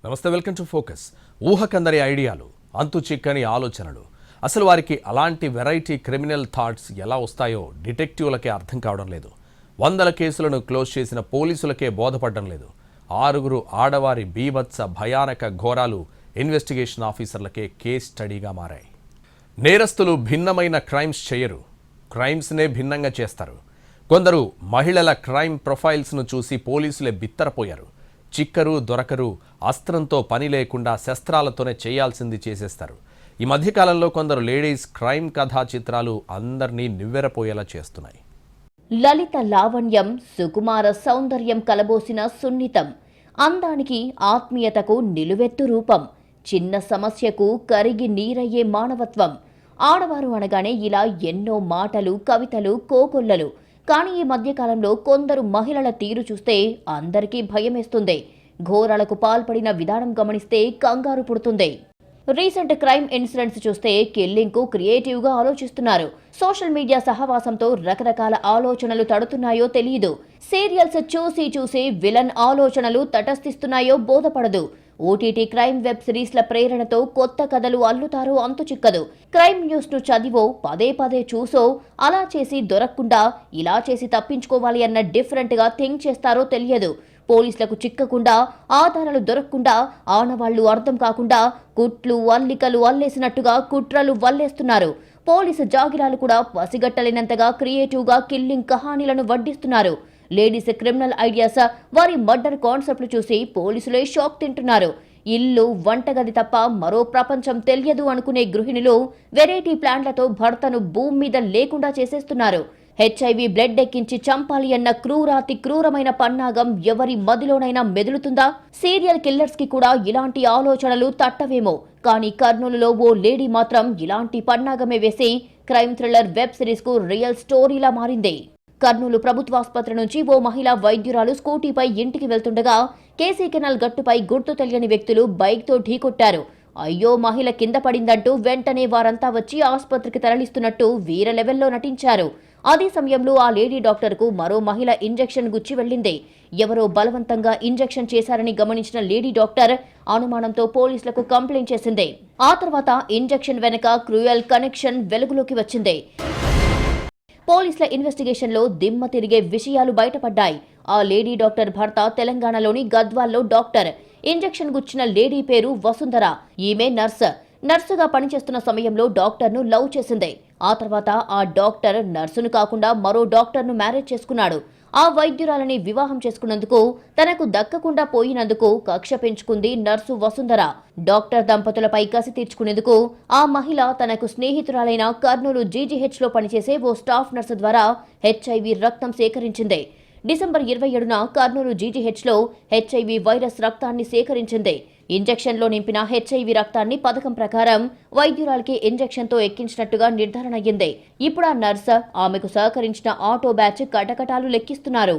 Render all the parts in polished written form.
నమస్తే, welcome to focus. ఊహకందరి ఐడియాలు, అంతు చిక్కని ఆలోచనలు. అసలు వారికి అలాంటి వెరైటీ క్రిమినల్ థాట్స్ ఎలా వస్తాయో డిటెక్టివ్లకే అర్థం కావడం లేదు. వందల కేసులను క్లోజ్ చేసిన పోలీసులకే బోధపడడం లేదు. 6 ఆడవారి బీభత్స భయానక ఘోరాలు ఇన్వెస్టిగేషన్ ఆఫీసర్లకే కేస్ స్టడీగా మారాయి. నేరస్తులు భిన్నమైన క్రైమ్స్ చేయరు, క్రైమ్స్నే భిన్నంగా చేస్తారు. కొందరు మహిళల క్రైమ్ ప్రొఫైల్స్ను చూసి పోలీసులే బిత్తరపోయారు. చిక్కరు దొరకరు, అస్త్రంతో పని లేకుండా శస్త్రాలతోనే చేయాల్సింది చేసేస్తారు. ఈ మధ్యకాలంలో కొందరు లేడీస్ క్రైమ్ కథా చిత్రాలు అందరినీ నివ్వెరపోయేలా చేస్తున్నాయి. లలిత లావణ్యం, సుకుమార సౌందర్యం కలబోసిన సున్నితం, అందానికి ఆత్మీయతకు నిలువెత్తు రూపం, చిన్న సమస్యకు కరిగి నీరయ్యే మానవత్వం. ఆడవారు అనగానే ఇలా ఎన్నో మాటలు, కవితలు, కోకొల్లలు. కానీ ఈ మధ్యకాలంలో కొందరు మహిళల తీరు చూస్తే అందరికీ భయమేస్తుంది. ఘోరాలకు పాల్పడిన విధానం గమనిస్తే కంగారు పుడుతుంది. రీసెంట్ క్రైమ్ ఇన్సిడెంట్స్ చూస్తే కిల్లింగ్ కు క్రియేటివ్ గా ఆలోచిస్తున్నారు. సోషల్ మీడియా సహవాసంతో రకరకాల ఆలోచనలు తడుతున్నాయో తెలియదు. సీరియల్స్ చూసి విలన్ ఆలోచనలు తటస్థిస్తున్నాయో బోధపడదు. ఓటీటీ క్రైమ్ వెబ్ సిరీస్ల ప్రేరణతో కొత్త కథలు అల్లుతారో అంతు చిక్కదు. క్రైమ్ న్యూస్ ను చదివో పదే చూసో అలా చేసి దొరకకుండా ఇలా చేసి తప్పించుకోవాలి అన్న డిఫరెంట్ గా థింక్ చేస్తారో తెలియదు. పోలీసులకు చిక్కకుండా, ఆధారాలు దొరకకుండా, ఆనవాళ్లు అర్థం కాకుండా కుట్లు అల్లికలు అల్లేసినట్టుగా కుట్రలు వల్లేస్తున్నారు. పోలీసు జాగిరాలు కూడా పసిగట్టలేనంతగా క్రియేటివ్ గా కిల్లింగ్ కహానీలను వడ్డిస్తున్నారు. లేడీస్ క్రిమినల్ ఐడియాస్, వారి మర్డర్ కాన్సెప్ట్లు చూసి పోలీసులే షాక్ తింటున్నారు. ఇల్లు, వంటగది తప్ప మరో ప్రపంచం తెలియదు అనుకునే గృహిణులు వెరైటీ ప్లాన్లతో భర్తను భూమి మీద లేకుండా చేసేస్తున్నారు. హెచ్ఐవి బ్లడ్ ఎక్కించి చంపాలి అన్న క్రూరాతి క్రూరమైన పన్నాగం ఎవరి మదిలోనైనా మెదులుతుందా? సీరియల్ కిల్లర్స్ కి కూడా ఇలాంటి ఆలోచనలు తట్టవేమో. కానీ కర్నూలులో ఓ లేడీ మాత్రం ఇలాంటి పన్నాగమే వేసి క్రైమ్ థ్రిల్లర్ వెబ్ సిరీస్ కు రియల్ స్టోరీలా మారింది. కర్నూలు ప్రభుత్వాసుపత్రి నుంచి ఓ మహిళా వైద్యురాలు స్కూటీపై ఇంటికి వెళ్తుండగా కేసీ కెనాల్ గట్టుపై గుర్తు తెలియని వ్యక్తులు బైక్తో ఢీకొట్టారు. అయ్యో, మహిళ కింద పడిందంటూ వెంటనే వారంతా వచ్చి ఆసుపత్రికి తరలిస్తున్నట్టు వీర లెవెల్లో నటించారు. అదే సమయంలో ఆ లేడీ డాక్టర్కు మరో మహిళ ఇంజెక్షన్ గుచ్చి వెళ్లింది. ఎవరో బలవంతంగా ఇంజెక్షన్ చేశారని గమనించిన లేడీ డాక్టర్ అనుమానంతో పోలీసులకు కంప్లైంట్ చేసింది. ఆ తర్వాత ఇంజెక్షన్ వెనక క్రూయల్ కనెక్షన్ వెలుగులోకి వచ్చింది. పోలీసుల ఇన్వెస్టిగేషన్ లో దిమ్మ తిరిగే విషయాలు బయటపడ్డాయి. ఆ లేడీ డాక్టర్ భర్త తెలంగాణలోని గద్వాల్లో డాక్టర్. ఇంజెక్షన్ గుచ్చిన లేడీ పేరు వసుంధర. ఈమె నర్సుగా పనిచేస్తున్న సమయంలో డాక్టర్ను లవ్ చేసింది. ఆ తర్వాత ఆ డాక్టర్ నర్సును కాకుండా మరో డాక్టర్ను మ్యారేజ్ చేసుకున్నాడు. ఆ వైద్యురాలని వివాహం చేసుకున్నందుకు, తనకు దక్కకుండా పోయినందుకు కక్ష పెంచుకుంది నర్సు వసుంధర. డాక్టర్ దంపతులపై కసి తీర్చుకునేందుకు ఆ మహిళ తనకు స్నేహితురాలైన కర్నూలు జీజీహెచ్లో పనిచేసే ఓ స్టాఫ్ నర్సు ద్వారా హెచ్ఐవి రక్తం సేకరించింది. డిసెంబర్ 27న కర్నూలు జీజీహెచ్లో హెచ్ఐవి వైరస్ రక్తాన్ని సేకరించింది. ఇంజెక్షన్లో నింపిన హెచ్ఐవి రక్తాన్ని పథకం ప్రకారం వైద్యురాలికి ఇంజెక్షన్తో ఎక్కించినట్టుగా నిర్ధారణ అయ్యింది. ఇప్పుడు ఆ నర్స్, ఆమెకు సహకరించిన ఆటో బ్యాచ్ కటకటాలు లెక్కిస్తున్నారు.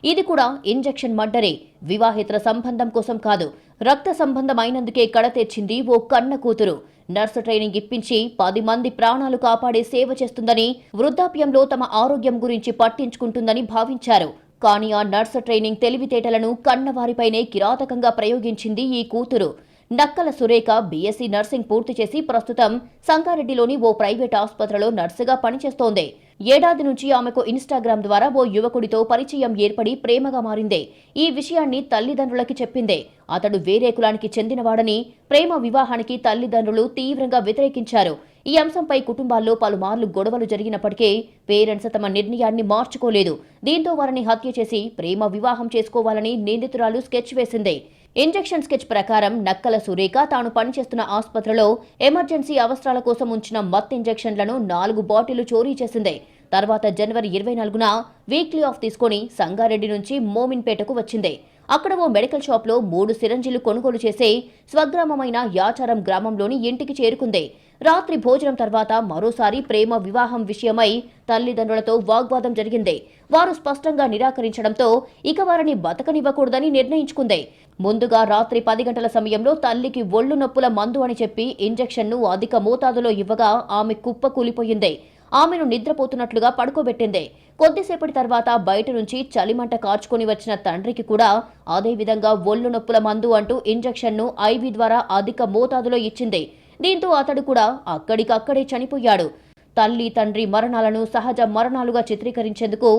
ఇది కూడా ఇంజెక్షన్ మర్డరే. వివాహేతర సంబంధం కోసం కాదు, రక్త సంబంధం అయినందుకే కడతెచ్చింది ఓ కన్న కూతురు. నర్సు ట్రైనింగ్ ఇప్పించి 10 మంది ప్రాణాలు కాపాడే సేవ చేస్తుందని, వృద్ధాప్యంలో తమ ఆరోగ్యం గురించి పట్టించుకుంటుందని భావించారు. కానీ ఆ నర్సు ట్రైనింగ్ తెలివితేటలను కన్నవారిపైనే కిరాతకంగా ప్రయోగించింది ఈ కూతురు. నక్కల సురేఖ బీఎస్సీ నర్సింగ్ పూర్తి చేసి ప్రస్తుతం సంగారెడ్డిలోని ఓ ప్రైవేట్ ఆసుపత్రిలో నర్సుగా పనిచేస్తోంది. ఏడాది నుంచి ఆమెకు ఇన్స్టాగ్రామ్ ద్వారా ఓ యువకుడితో పరిచయం ఏర్పడి ప్రేమగా మారింది. ఈ విషయాన్ని తల్లిదండ్రులకి చెప్పింది. అతడు వేరే కులానికి చెందినవాడని, ప్రేమ వివాహానికి తల్లిదండ్రులు తీవ్రంగా వ్యతిరేకించారు. ఈ అంశంపై కుటుంబాల్లో పలుమార్లు గొడవలు జరిగినప్పటికీ పేరెంట్స్ తమ నిర్ణయాన్ని మార్చుకోలేదు. దీంతో వారిని హత్య చేసి ప్రేమ వివాహం చేసుకోవాలని నిందితురాలు స్కెచ్ వేసింది. ఇంజెక్షన్ స్కెచ్ ప్రకారం నక్కల సురేఖ తాను పనిచేస్తున్న ఆసుపత్రిలో ఎమర్జెన్సీ అవసరాల కోసం ఉంచిన మత్ ఇంజెక్షన్లను 4 బాటిళ్లు చోరీ చేసింది. తర్వాత జనవరి 24న వీక్లీ ఆఫ్ తీసుకుని సంగారెడ్డి నుంచి మోమిన్పేటకు వచ్చింది. అక్కడ ఓ మెడికల్ షాప్లో 3 సిరంజిలు కొనుగోలు చేసి స్వగ్రామమైన యాచారం గ్రామంలోని ఇంటికి చేరుకుంది. రాత్రి భోజనం తర్వాత మరోసారి ప్రేమ వివాహం విషయమై తల్లిదండ్రులతో వాగ్వాదం జరిగింది. వారు స్పష్టంగా నిరాకరించడంతో ఇక వారిని బతకనివ్వకూడదని నిర్ణయించుకుంది. ముందుగా రాత్రి 10 గంటల సమయంలో తల్లికి ఒళ్ళు నొప్పుల మందు అని చెప్పి ఇంజెక్షన్ను అధిక మోతాదులో ఇవ్వగా ఆమె కుప్ప కూలిపోయింది. ఆమెను నిద్రపోతున్నట్లుగా పడుకోబెట్టింది. కొద్దిసేపటి తర్వాత బయట నుంచి చలిమంట కార్చుకొని వచ్చిన తండ్రికి కూడా అదే విధంగా ఒళ్ళు నొప్పుల మందు అంటూ ఇంజెక్షన్ను ఐవీ ద్వారా అధిక మోతాదులో ఇచ్చింది. దీంతో అతడు కూడా అక్కడికక్కడే చనిపోయాడు. తల్లి తండ్రి మరణాలను సహజ మరణాలుగా చిత్రీకరించేందుకు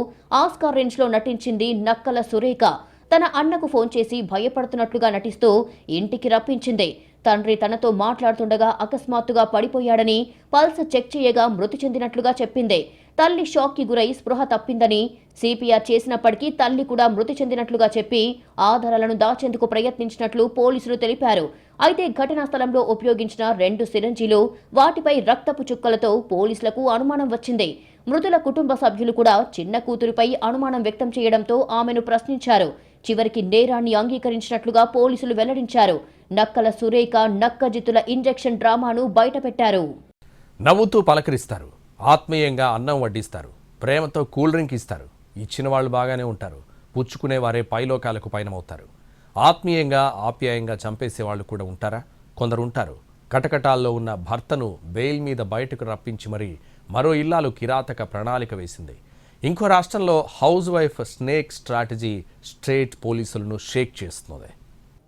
ఆస్కార్ రేంజ్లో నటించింది నక్కల సురేఖ. తన అన్నకు ఫోన్ చేసి భయపడుతున్నట్లుగా నటిస్తూ ఇంటికి రప్పించింది. తండ్రి తనతో మాట్లాడుతుండగా అకస్మాత్తుగా పడిపోయాడని పల్స్ చెక్ చేయగా మృతి చెందినట్లుగా చెప్పింది. తల్లి షాక్కి గురై స్పృహ తప్పిందని, సిపిఆర్ చేసినప్పటికీ తల్లి కూడా మృతి చెందినట్లుగా చెప్పి ఆధారాలను దాచేందుకు ప్రయత్నించినట్లు పోలీసులు తెలిపారు. అయితే ఘటనా స్థలంలో ఉపయోగించిన 2 సిరంజీలు, వాటిపై రక్తపు చుక్కలతో పోలీసులకు అనుమానం వచ్చింది. మృతుల కుటుంబ సభ్యులు కూడా చిన్న కూతురిపై అనుమానం వ్యక్తం చేయడంతో ఆమెను ప్రశ్నించారు. చివరికి నేరాన్ని అంగీకరించినట్లుగా పోలీసులు వెల్లడించారు. నక్కల సురేఖ నక్కజిత్తుల ఇంజెక్షన్ డ్రామాను బయటపెట్టారు. నవ్వుతూ పలకరిస్తారు, ఆత్మీయంగా అన్నం వడ్డిస్తారు, ప్రేమతో కూల్ డ్రింక్ ఇస్తారు. ఇచ్చిన వాళ్ళు బాగానే ఉంటారు, పుచ్చుకునే వారే పైలోకాలకు పయనమవుతారు. ఆత్మీయంగా ఆప్యాయంగా చంపేసేవాళ్ళు కూడా ఉంటారా? కొందరు ఉంటారు. కటకటాల్లో ఉన్న భర్తను బెయిల్ మీద బయటకు రప్పించి మరీ మరో ఇల్లాలు కిరాతక ప్రణాళిక వేసింది. ఇంకో రాష్ట్రంలో house wife snake strategy state పోలీసులను షేక్ చేస్తున్నది.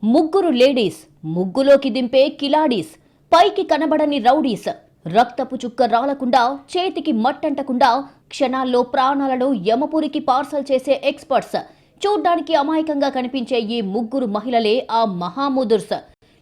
ముగ్గురు లేడీస్, ముగ్గులోకి దింపే కిలాడీస్, పైకి కనబడని రౌడీస్, రక్తపు చుక్క రాలకుండా చేతికి మట్టంటకుండా క్షణాల్లో ప్రాణాలను యమపురికి పార్సల్ చేసే ఎక్స్పర్ట్స్. చూడ్డానికి అమాయకంగా కనిపించే ఈ ముగ్గురు మహిళలే ఆ మహాముదుర్స్.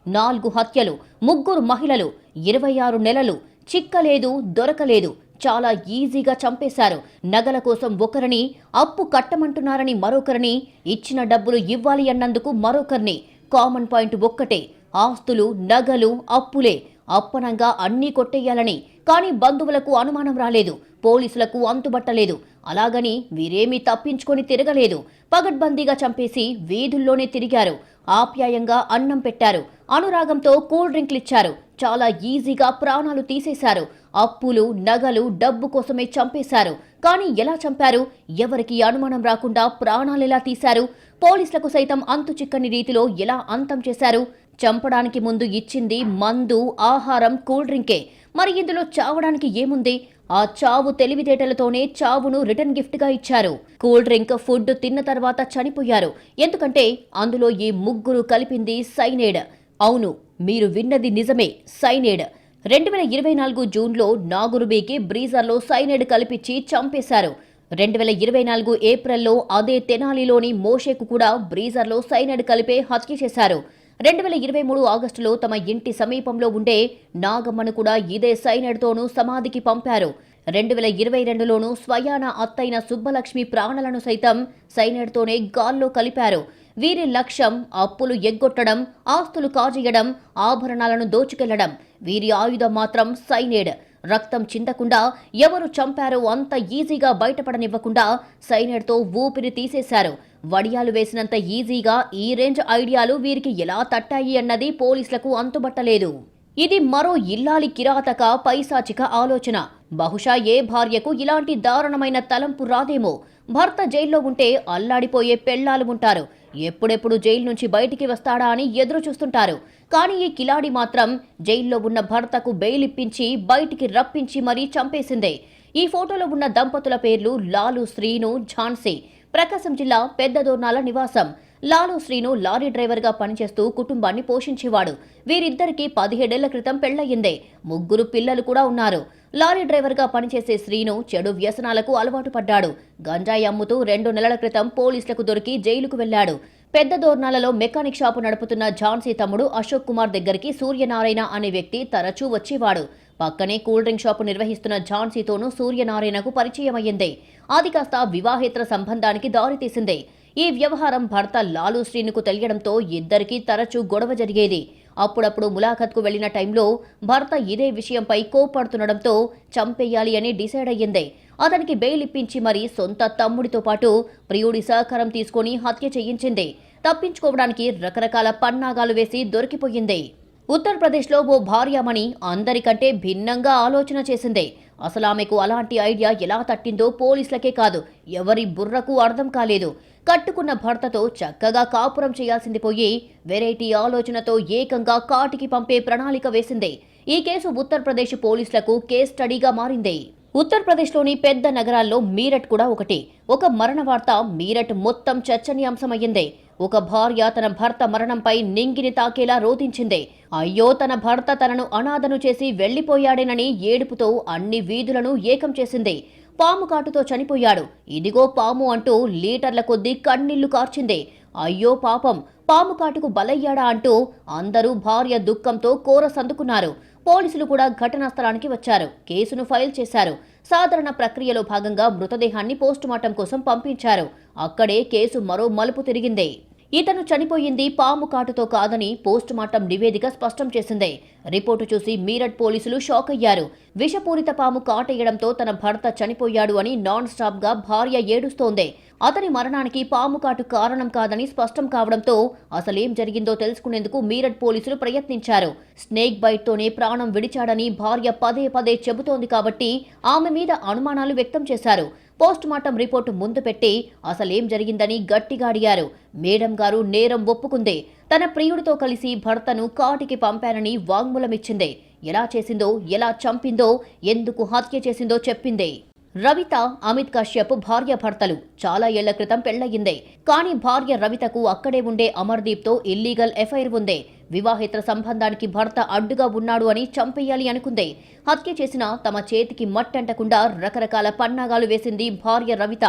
4 హత్యలు, 3 మహిళలు, 26 నెలలు, చిక్కలేదు, దొరకలేదు. చాలా ఈజీగా చంపేశారు. నగల కోసం ఒకరిని, అప్పు కట్టమంటున్నారని మరొకరిని, ఇచ్చిన డబ్బులు ఇవ్వాలి అన్నందుకు మరొకరిని. కామన్ పాయింట్ ఒక్కటే, ఆస్తులు, నగలు, అప్పులే. అప్పనంగా అన్నీ కొట్టేయాలని. కానీ బంధువులకు అనుమానం రాలేదు, పోలీసులకు అంతుబట్టలేదు. అలాగని వీరేమీ తప్పించుకొని తిరగలేదు. పగడ్బందీగా చంపేసి వీధుల్లోనే తిరిగారు. ఆప్యాయంగా అన్నం పెట్టారు, అనురాగంతో కూల్ డ్రింక్లిచ్చారు. చాలా ఈజీగా ప్రాణాలు తీసేశారు. అప్పులు, నగలు, డబ్బు కోసమే చంపేశారు. కానీ ఎలా చంపారు? ఎవరికి అనుమానం రాకుండా ప్రాణాలెలా తీశారు? పోలీసులకు సైతం అంతు చిక్కని రీతిలో ఎలా అంతం చేశారు? చంపడానికి ముందు ఇచ్చింది మందు, ఆహారం, కూల్ డ్రింకే. మరి ఇందులో చావడానికి ఏముంది? ఆ చావు తెలివితేటలతోనే చావును రిటర్న్ గిఫ్ట్గా ఇచ్చారు. కూల్ డ్రింక్, ఫుడ్ తిన్న తర్వాత చనిపోయారు. ఎందుకంటే అందులో ఈ ముగ్గురు కలిపింది సైనేడ్. అవును, మీరు విన్నది నిజమే, సైనేడ్. 2024 జూన్లో నాగురుబీకి బ్రీజర్లో సైనేడ్ కలిపిచ్చి చంపేశారు. 2024 ఏప్రిల్లో అదే తెనాలిలోని మోషేకు కూడా బ్రీజర్లో సైనేడ్ కలిపే హత్య చేశారు. 2023 ఆగస్టులో తమ ఇంటి సమీపంలో ఉండే నాగమ్మను కూడా ఇదే సైనేడ్తోనూ సమాధికి పంపారు. 2022లోనూ స్వయాన అత్తైన సుబ్బలక్ష్మి ప్రాణాలను సైతం సైనేడ్తోనే గాల్లో కలిపారు. వీరి లక్ష్యం అప్పులు ఎగ్గొట్టడం, ఆస్తులు కాజేయడం, ఆభరణాలను దోచుకెళ్లడం. వీరి ఆయుధం మాత్రం సైనేడ్. రక్తం చిందకుండా ఎవరు చంపారో అంత ఈజీగా బయటపడనివ్వకుండా సైనేడ్తో ఊపిరి తీసేశారు. వడియాలు వేసినంత ఈజీగా ఈ రేంజ్ ఐడియాలు వీరికి ఎలా తట్టాయి అన్నది పోలీసులకు అంతుబట్టలేదు. ఇది మరో ఇల్లాలి కిరాతక, పైశాచిక ఆలోచన. బహుశా ఏ భార్యకు ఇలాంటి దారుణమైన తలంపు రాదేమో. భర్త జైల్లో ఉంటే అల్లాడిపోయే పెళ్లాలు ఉంటారు. ఎప్పుడెప్పుడు జైలు నుంచి బయటికి వస్తాడా అని ఎదురు చూస్తుంటారు. కానీ ఈ కిలాడి మాత్రం జైల్లో ఉన్న భర్తకు బెయిల్ ఇప్పించి బయటికి రప్పించి మరీ చంపేసిందే. ఈ ఫోటోలో ఉన్న దంపతుల పేర్లు లాలు శ్రీను, ఝాన్సీ. ప్రకాశం జిల్లా పెద్దదోర్నాల నివాసం. లాలు శ్రీను లారీ డ్రైవర్గా పనిచేస్తూ కుటుంబాన్ని పోషించేవాడు. వీరిద్దరికీ 17 ఏళ్ల క్రితం పెళ్లయ్యిందే. 3 పిల్లలు కూడా ఉన్నారు. లారీ డ్రైవర్గా పనిచేసే శ్రీను చెడు వ్యసనాలకు అలవాటు పడ్డాడు. గంజాయి అమ్ముతూ 2 నెలల క్రితం పోలీసులకు దొరికి జైలుకు వెళ్లాడు. పెద్ద దోర్నాలలో మెకానిక్ షాపు నడుపుతున్న ఝాన్సీ తమ్ముడు అశోక్ కుమార్ దగ్గరికి సూర్యనారాయణ అనే వ్యక్తి తరచూ వచ్చేవాడు. పక్కనే కూల్ డ్రింక్ షాపు నిర్వహిస్తున్న ఝాన్సీతోనూ సూర్యనారాయణకు పరిచయమయ్యింది. అది కాస్త వివాహేతర సంబంధానికి దారితీసింది. ఈ వ్యవహారం భర్త లాలు శ్రీనుకు తెలియడంతో ఇద్దరికీ తరచూ గొడవ జరిగేది. అప్పుడప్పుడు ములాఖత్కు వెళ్లిన టైంలో భర్త ఇదే విషయంపై కోప్పడుతుండడంతో చంపేయాలి అని డిసైడ్ అయ్యింది. అతనికి బెయిల్ ఇప్పించి మరీ సొంత తమ్ముడితో పాటు ప్రియుడి సహకారం తీసుకుని హత్య చేయించింది. తప్పించుకోవడానికి రకరకాల పన్నాగాలు వేసి దొరికిపోయింది. ఉత్తరప్రదేశ్లో ఓ భార్యామణి అందరికంటే భిన్నంగా ఆలోచన చేసింది. అసలు ఆమెకు అలాంటి ఐడియా ఎలా తట్టిందో పోలీసులకే కాదు, ఎవరి బుర్రకు అర్థం కాలేదు. కట్టుకున్న భర్తతో చక్కగా కాపురం చేయాల్సింది పోయి వెరైటీ ఆలోచనతో ఏకంగా కాటికి పంపే ప్రణాళిక వేసింది. ఈ కేసు ఉత్తరప్రదేశ్ పోలీసులకు కేస్ స్టడీగా మారింది. ఉత్తరప్రదేశ్లోని పెద్ద నగరాల్లో మీరట్ కూడా ఒకటి. ఒక మరణ వార్త మీరట్ మొత్తం చర్చనీయాంశమయ్యింది. ఒక భార్య తన భర్త మరణంపై నింగిని తాకేలా రోదించింది. అయ్యో, తన భర్త తనను అనాథను చేసి వెళ్లిపోయాడేనని ఏడుపుతో అన్ని వీధులను ఏకం చేసింది. పాము కాటుతో చనిపోయాడు, ఇదిగో పాము అంటూ లీటర్ల కొద్దీ కన్నీళ్లు కార్చింది. అయ్యో పాపం, పాము కాటుకు బలయ్యాడా అంటూ అందరూ భార్య దుఃఖంతో కోరస్ అందుకున్నారు. పోలీసులు కూడా ఘటనా స్థలానికి వచ్చారు, కేసును ఫైల్ చేశారు. సాధారణ ప్రక్రియలో భాగంగా మృతదేహాన్ని పోస్టుమార్టం కోసం పంపించారు. అక్కడే కేసు మరో మలుపు తిరిగింది. ఇతను చనిపోయింది పాము కాటుతో కాదని పోస్టుమార్టం నివేదిక స్పష్టం చేసింది. రిపోర్టు చూసి మీరట్ పోలీసులు షాక్ అయ్యారు. విషపూరిత పాము కాటేయడంతో తన భర్త చనిపోయాడు అని నాన్ స్టాప్ గా భార్య ఏడుస్తోంది. అతని మరణానికి పాము కాటు కారణం కాదని స్పష్టం కావడంతో అసలేం జరిగిందో తెలుసుకునేందుకు మీరట్ పోలీసులు ప్రయత్నించారు. స్నేక్ బైట్ తోనే ప్రాణం విడిచాడని భార్య పదే పదే చెబుతోంది కాబట్టి ఆమె మీద అనుమానాలు వ్యక్తం చేశారు. పోస్టుమార్టం రిపోర్టు ముందు పెట్టి అసలేం జరిగిందని గట్టిగా అడిగారు. మేడం గారు నేరం ఒప్పుకుంది. తన ప్రియుడితో కలిసి భర్తను కాటికి పంపానని వాంగ్మూలమిచ్చింది. ఎలా చేసిందో, ఎలా చంపిందో, ఎందుకు హత్య చేసిందో చెప్పింది. రవిత, అమిత్ కశ్యప్ భార్య భర్తలు. చాలా ఏళ్ల క్రితం పెళ్లయ్యిందే. కానీ భార్య రవితకు అక్కడే ఉండే అమర్దీప్తో ఇల్లీగల్ ఎఫైర్ ఉంది. వివాహేతర సంబంధానికి భర్త అడ్డుగా ఉన్నాడు అని చంపేయాలి అనుకుంది. హత్య చేసిన తమ చేతికి మట్టంటకుండా రకరకాల పన్నాగాలు వేసింది భార్య రవిత.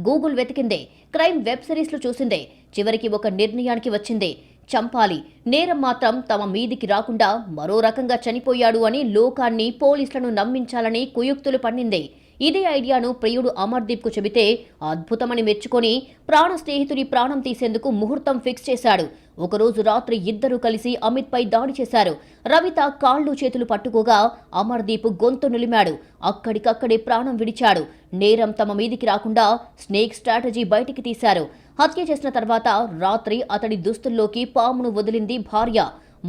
గూగుల్ వెతికింది, క్రైమ్ వెబ్ సిరీస్లు చూసింది. చివరికి ఒక నిర్ణయానికి వచ్చింది, చంపాలి. నేరం మాత్రం తమ మీదికి రాకుండా మరో రకంగా చనిపోయాడు అని లోకాన్ని, పోలీసులను నమ్మించాలని కుయుక్తులు పన్నింది. ఇదే ఐడియాను ప్రియుడు అమర్దీప్ కు చెబితే అద్భుతమని మెచ్చుకొని ప్రాణ స్నేహితుడి ప్రాణం తీసేందుకు ముహూర్తం ఫిక్స్ చేశాడు. ఒకరోజు రాత్రి ఇద్దరూ కలిసి అమిత్ పై దాడి చేశారు. రవిత కాళ్ళు చేతులు పట్టుకోగా అమర్దీప్ గొంతు నిలిమాడు. అక్కడికక్కడే ప్రాణం విడిచాడు. నేరం తమ మీదికి రాకుండా స్నేక్ స్ట్రాటజీ బయటికి తీశారు. హత్య చేసిన తర్వాత రాత్రి అతడి దుస్తుల్లోకి పామును వదిలింది భార్య.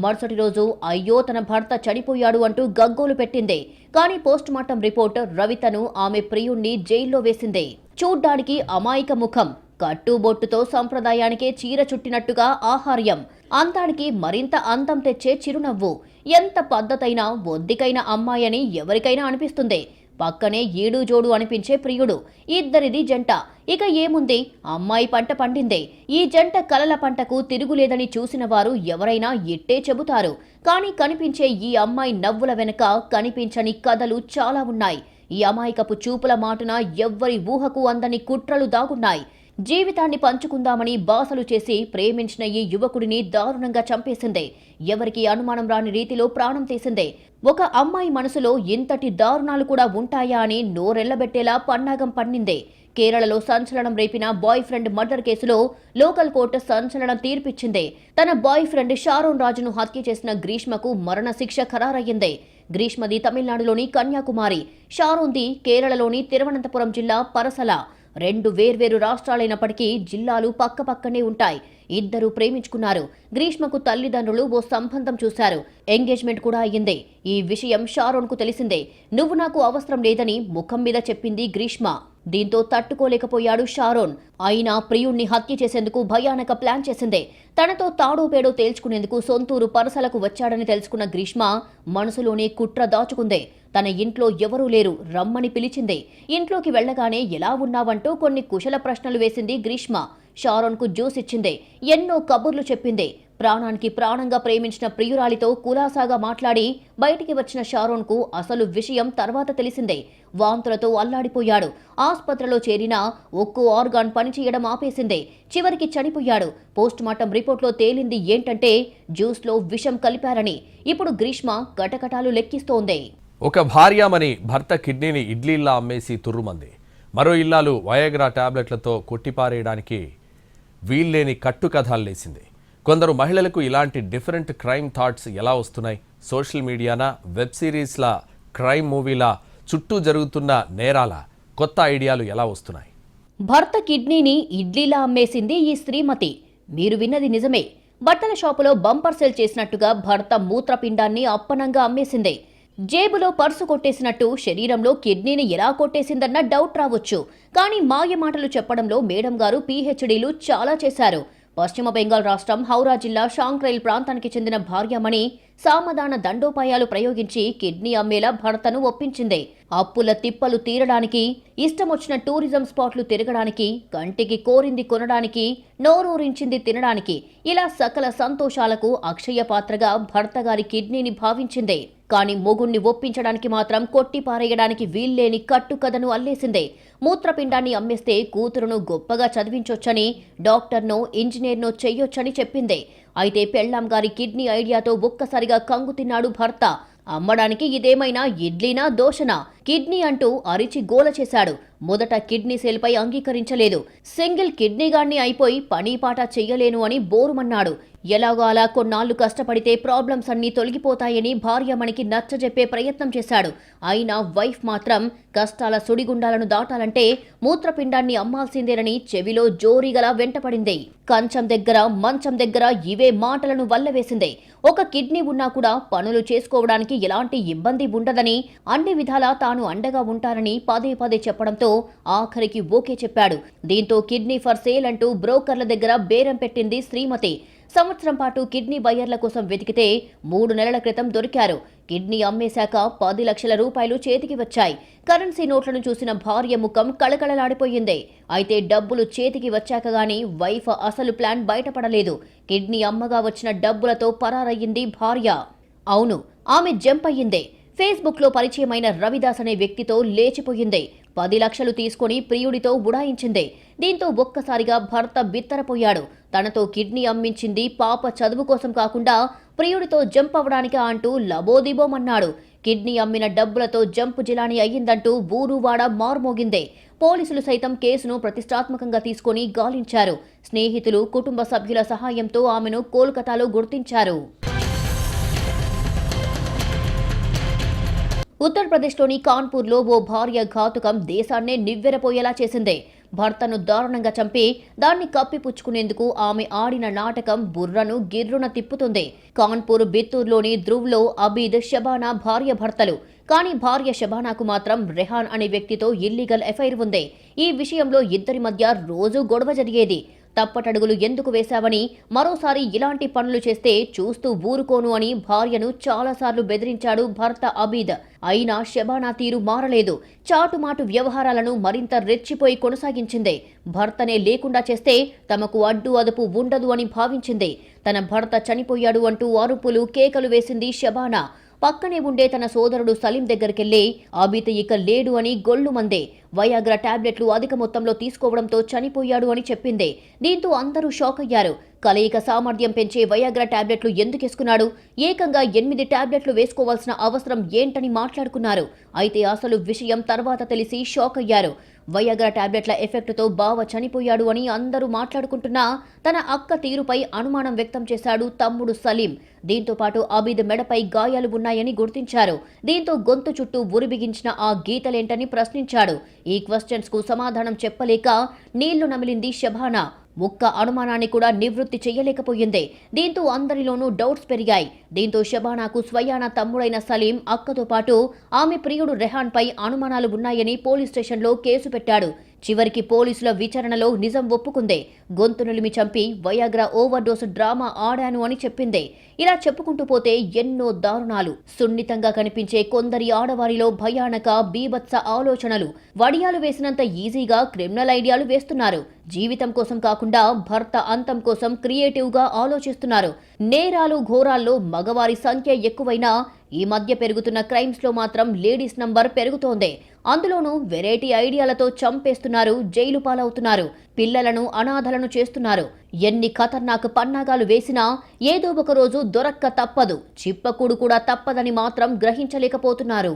మరుసటి రోజు అయ్యో, తన భర్త చనిపోయాడు అంటూ గగ్గోలు పెట్టింది. కానీ పోస్టుమార్టం రిపోర్ట్ రవితను, ఆమె ప్రియుణ్ణి జైల్లో వేసింది. చూడ్డానికి అమాయక ముఖం, కట్టుబొట్టుతో సంప్రదాయానికే చీర చుట్టినట్టుగా ఆహార్యం, అందానికి మరింత అందం తెచ్చే చిరునవ్వు. ఎంత పద్ధతైన ఒద్దికైన అమ్మాయని ఎవరికైనా అనిపిస్తుంది. పక్కనే ఈడు జోడు అనిపించే ప్రియుడు. ఇద్దరిది జంట. ఇక ఏముంది, అమ్మాయి పంట పండిందే. ఈ జంట కలల పంటకు తిరుగులేదని చూసిన వారు ఎవరైనా ఇట్టే చెబుతారు. కానీ కనిపించే ఈ అమ్మాయి నవ్వుల వెనుక కనిపించని కథలు చాలా ఉన్నాయి. ఈ అమాయకపు చూపుల మాటున ఎవ్వరి ఊహకు అందని కుట్రలు దాగున్నాయి. జీవితాన్ని పంచుకుందామని బాసలు చేసి ప్రేమించిన ఈ యువకుడిని దారుణంగా చంపేసిందే. ఎవరికి అనుమానం రాని రీతిలో ప్రాణం తీసిందే. ఒక అమ్మాయి మనసులో ఇంతటి దారుణాలు కూడా ఉంటాయా అని నోరెళ్లబెట్టేలా పన్నాగం పన్నిందే. కేరళలో సంచలనం రేపిన బాయ్ ఫ్రెండ్ మర్డర్ కేసులో లోకల్ కోర్టు సంచలనం తీర్పిచ్చింది. తన బాయ్ ఫ్రెండ్ షారోన్ రాజును హత్య చేసిన గ్రీష్మకు మరణశిక్ష ఖరారయ్యింది. గ్రీష్మది తమిళనాడులోని కన్యాకుమారి, షారోన్ది కేరళలోని తిరువనంతపురం జిల్లా పరసల. రెండు వేర్వేరు రాష్ట్రాలైనప్పటికీ జిల్లాలు పక్కపక్కనే ఉంటాయి. ఇద్దరు ప్రేమించుకున్నారు. గ్రీష్మకు తల్లిదండ్రులు ఓ సంబంధం చూశారు. ఎంగేజ్మెంట్ కూడా అయ్యింది. ఈ విషయం షారోన్కు తెలిసిందే. నువ్వు నాకు అవసరం లేదని ముఖం మీద చెప్పింది గ్రీష్మ. దీంతో తట్టుకోలేకపోయాడు షారోన్. అయినా ప్రియుణ్ణి హత్య చేసేందుకు భయానక ప్లాన్ చేసిందే. తనతో తాడో పేడో తేల్చుకునేందుకు సొంతూరు పరసలకు వచ్చాడని తెలుసుకున్న గ్రీష్మ మనసులోనే కుట్ర దాచుకుందే. తన ఇంట్లో ఎవరూ లేరు, రమ్మని పిలిచింది. ఇంట్లోకి వెళ్లగానే ఎలా ఉన్నావంటూ కొన్ని కుశల ప్రశ్నలు వేసింది గ్రీష్మ. షారోన్కు జ్యూస్ ఇచ్చింది. ఎన్నో కబుర్లు చెప్పింది. ప్రాణానికి ప్రాణంగా ప్రేమించిన ప్రియురాలితో కులాసాగా మాట్లాడి బయటికి వచ్చిన షారోన్కు అసలు విషయం తర్వాత తెలిసిందే. వాంతులతో అల్లాడిపోయాడు. ఆస్పత్రిలో చేరినా ఒక్కో ఆర్గాన్ పనిచేయడం ఆపేసిందే. చివరికి చనిపోయాడు. పోస్టుమార్టం రిపోర్ట్లో తేలింది ఏంటంటే జ్యూస్లో విషం కలిపారని. ఇప్పుడు గ్రీష్మ కటకటాలు లెక్కిస్తోంది. ఒక భార్యామణి భర్త కిడ్నీని ఇడ్లీల్లా అమ్మేసి తుర్రుమంది. మరో ఇల్లాలు వయాగ్రా టాబ్లెట్లతో కొట్టిపారేయడానికి వీల్లేని కట్టుకథాల్లేసింది. కొందరు మహిళలకు ఇలాంటి డిఫరెంట్ క్రైమ్ థాట్స్ ఎలా వస్తున్నాయి? సోషల్ మీడియానా, వెబ్ సిరీస్ల, క్రైమ్ మూవీల చుట్టూ జరుగుతున్న నేరాల కొత్త ఐడియాలు ఎలా వస్తున్నాయి? భర్త కిడ్నీని ఇడ్లీలా అమ్మేసింది ఈ శ్రీమతి. మీరు విన్నది నిజమే. బట్టల షాపులో బంపర్ సేల్ చేసినట్టుగా భర్త మూత్రపిండాన్ని అప్పనంగా అమ్మేసింది. జేబులో పర్సు కొట్టేసినట్టు శరీరంలో కిడ్నీని ఎలా కొట్టేసిందన్న డౌట్ రావచ్చు. కానీ మాయ మాటలు చెప్పడంలో మేడం గారు పీహెచ్డీలు చాలా చేశారు. పశ్చిమ బెంగాల్ రాష్ట్రం హౌరా జిల్లా షాంక్రైల్ ప్రాంతానికి చెందిన భార్యామణి సామధాన దండోపాయాలు ప్రయోగించి కిడ్నీ అమ్మేలా భర్తను ఒప్పించింది. అప్పుల తిప్పలు తీరడానికి, ఇష్టమొచ్చిన టూరిజం స్పాట్లు తిరగడానికి, కంటికి కోరింది కొనడానికి, నోరూరించింది తినడానికి, ఇలా సకల సంతోషాలకు అక్షయ పాత్రగా భర్త గారి కిడ్నీని భావించింది. కానీ మొగుణ్ణి ఒప్పించడానికి మాత్రం కొట్టిపారేయడానికి వీల్లేని కట్టుకథను అల్లేసిందే. మూత్రపిండాన్ని అమ్మేస్తే కూతురును గొప్పగా చదివించొచ్చని, డాక్టర్నో ఇంజనీర్నో చెయ్యొచ్చని చెప్పింది. అయితే పెళ్లాం గారి కిడ్నీ ఐడియాతో ఒక్కసారిగా కంగు తిన్నాడు భర్త. అమ్మడానికి ఇదేమైనా ఇడ్లీనా దోశనా, కిడ్నీ అంటూ అరిచి గోల చేశాడు. మొదట కిడ్నీ సేల్పై అంగీకరించలేదు. సింగిల్ కిడ్నీగాన్ని అయిపోయి పనీపాట చెయ్యలేను అని బోరుమన్నాడు. ఎలాగో అలా కొన్నాళ్లు కష్టపడితే ప్రాబ్లమ్స్ అన్నీ తొలగిపోతాయని భార్యమణికి నచ్చజెప్పే ప్రయత్నం చేశాడు. అయినా వైఫ్ మాత్రం కష్టాల సుడిగుండాలను దాటాలంటే మూత్రపిండాన్ని అమ్మాల్సిందేనని చెవిలో జోరీగలా వెంటపడింది. కంచం దగ్గర, మంచం దగ్గర ఇవే మాటలను వల్లవేసింది. ఒక కిడ్నీ ఉన్నా కూడా పనులు చేసుకోవడానికి ఎలాంటి ఇబ్బంది ఉండదని, అన్ని విధాలా తాను అండగా ఉంటానని పదే పదే చెప్పడంతో ఆఖరికి ఓకే చెప్పాడు. దీంతో కిడ్నీ ఫర్ సేల్ అంటూ బ్రోకర్ల దగ్గర బేరం పెట్టింది శ్రీమతి. సంవత్సరం పాటు కిడ్నీ బయ్యర్ల కోసం వెతికితే 3 నెలల క్రితం దొరికారు. కిడ్నీ అమ్మేశాక 10 లక్షల రూపాయలు చేతికి వచ్చాయి. కరెన్సీ నోట్లను చూసిన భార్య ముఖం కళకళలాడిపోయింది. అయితే డబ్బులు చేతికి వచ్చాక గానీ వైఫ్ అసలు ప్లాన్ బయటపడలేదు. కిడ్నీ అమ్మగా వచ్చిన డబ్బులతో పరారయ్యింది భార్య. అవును, ఆమె జంప్ అయ్యిందే. ఫేస్బుక్లో పరిచయమైన రవిదాస్ అనే వ్యక్తితో లేచిపోయింది. 10 లక్షలు తీసుకుని ప్రియుడితో బుడాయించింది. దీంతో ఒక్కసారిగా భర్త బిత్తరపోయాడు. తనతో కిడ్నీ అమ్మించింది పాప చదువు కోసం కాకుండా ప్రియుడితో జంప్ అవ్వడానికా అంటూ లబోదిబోమన్నాడు. కిడ్నీ అమ్మిన డబ్బులతో జంపు జిలానీ అయ్యిందంటూ ఊరువాడ మార్మోగిందే. పోలీసులు సైతం కేసును ప్రతిష్టాత్మకంగా తీసుకుని గాలించారు. స్నేహితులు, కుటుంబ సభ్యుల సహాయంతో ఆమెను కోల్కతాలో గుర్తించారు. ఉత్తరప్రదేశ్లోని కాన్పూర్లో ఓ భార్య ఘాతుకం దేశాన్నే నివ్వెరపోయేలా చేసింది. భర్తను దారుణంగా చంపి దాన్ని కప్పిపుచ్చుకునేందుకు ఆమె ఆడిన నాటకం బుర్రను గిర్రున తిప్పుతుంది. కాన్పూర్ బిత్తూర్లోని ధ్రువ్లో అబీద్, షబానా భార్య భర్తలు. కానీ భార్య షబానాకు మాత్రం రెహాన్ అనే వ్యక్తితో ఇల్లీగల్ ఎఫైర్ ఉంది. ఈ విషయంలో ఇద్దరి మధ్య రోజూ గొడవ జరిగేది. తప్పటడుగులు ఎందుకు వేశావని, మరోసారి ఇలాంటి పనులు చేస్తే చూస్తూ ఊరుకోను అని భార్యను చాలాసార్లు బెదిరించాడు భర్త అబీద్. అయినా షబానా తీరు మారలేదు. చాటుమాటు వ్యవహారాలను మరింత రెచ్చిపోయి కొనసాగించింది. భర్తనే లేకుండా చేస్తే తమకు అడ్డు అదుపు ఉండదు అని భావించింది. తన భర్త చనిపోయాడు అంటూ అరుపులు, కేకలు వేసింది షబానా. పక్కనే ఉండే తన సోదరుడు సలీం దగ్గరికెళ్లి అబీద్ ఇక లేడు అని గొల్లుమందే. వయాగ్రా టాబ్లెట్లు అధిక మొత్తంలో తీసుకోవడంతో చనిపోయాడు అని చెప్పింది. దీంతో అందరూ షాక్ అయ్యారు. కలయిక సామర్థ్యం పెంచే వయాగ్రా టాబ్లెట్లు ఎందుకేసుకున్నాడు, ఏకంగా 8 టాబ్లెట్లు వేసుకోవాల్సిన అవసరం ఏంటని మాట్లాడుకున్నారు. అయితే అసలు విషయం తర్వాత తెలిసి షాక్ అయ్యారు. వయాగ్రా టాబ్లెట్ల ఎఫెక్ట్తో బావ చనిపోయాడు అని అందరూ మాట్లాడుకుంటున్నా తన అక్క తీరుపై అనుమానం వ్యక్తం చేశాడు తమ్ముడు సలీం. దీంతో పాటు అబీద్ మెడపై గాయాలు ఉన్నాయని గుర్తించారు. దీంతో గొంతు చుట్టూ ఉరిబిగించిన ఆ గీతలేంటని ప్రశ్నించాడు. ఈ క్వశ్చన్స్ కు సమాధానం చెప్పలేక నీళ్లు నమిలింది షబానా. ఒక్క అనుమానాన్ని కూడా నివృత్తి చేయలేకపోయింది. దీంతో అందరిలోనూ డౌట్స్ పెరిగాయి. దీంతో షబానాకు స్వయాన తమ్ముడైన సలీం, అక్కతో పాటు ఆమె ప్రియుడు రెహాన్ పై అనుమానాలు ఉన్నాయని పోలీస్ స్టేషన్లో కేసు పెట్టాడు. చివరికి పోలీసుల విచారణలో నిజం ఒప్పుకుందే. గొంతు నిలిమి చంపి వయాగ్రా ఓవర్డోస్ డ్రామా ఆడాను అని చెప్పింది. ఇలా చెప్పుకుంటూ పోతే ఎన్నో దారుణాలు. సున్నితంగా కనిపించే కొందరి ఆడవారిలో భయానక, బీభత్స ఆలోచనలు. వడియాలు వేసినంత ఈజీగా క్రిమినల్ ఐడియాలు వేస్తున్నారు. జీవితం కోసం కాకుండా భర్త అంతం కోసం క్రియేటివ్గా ఆలోచిస్తున్నారు. నేరాలు, ఘోరాల్లో మగవారి సంఖ్య ఎక్కువైనా ఈ మధ్య పెరుగుతున్న క్రైమ్స్లో మాత్రం లేడీస్ నంబర్ పెరుగుతోంది. అందులోనూ వెరైటీ ఐడియాలతో చంపేస్తున్నారు, జైలు పాలవుతున్నారు, పిల్లలను అనాథలను చేస్తున్నారు. ఎన్ని ఖతర్నాక్ పన్నాగాలు వేసినా ఏదో ఒక రోజు దొరక్క తప్పదు, చిప్పకూడు కూడా తప్పదని మాత్రం గ్రహించలేకపోతున్నారు.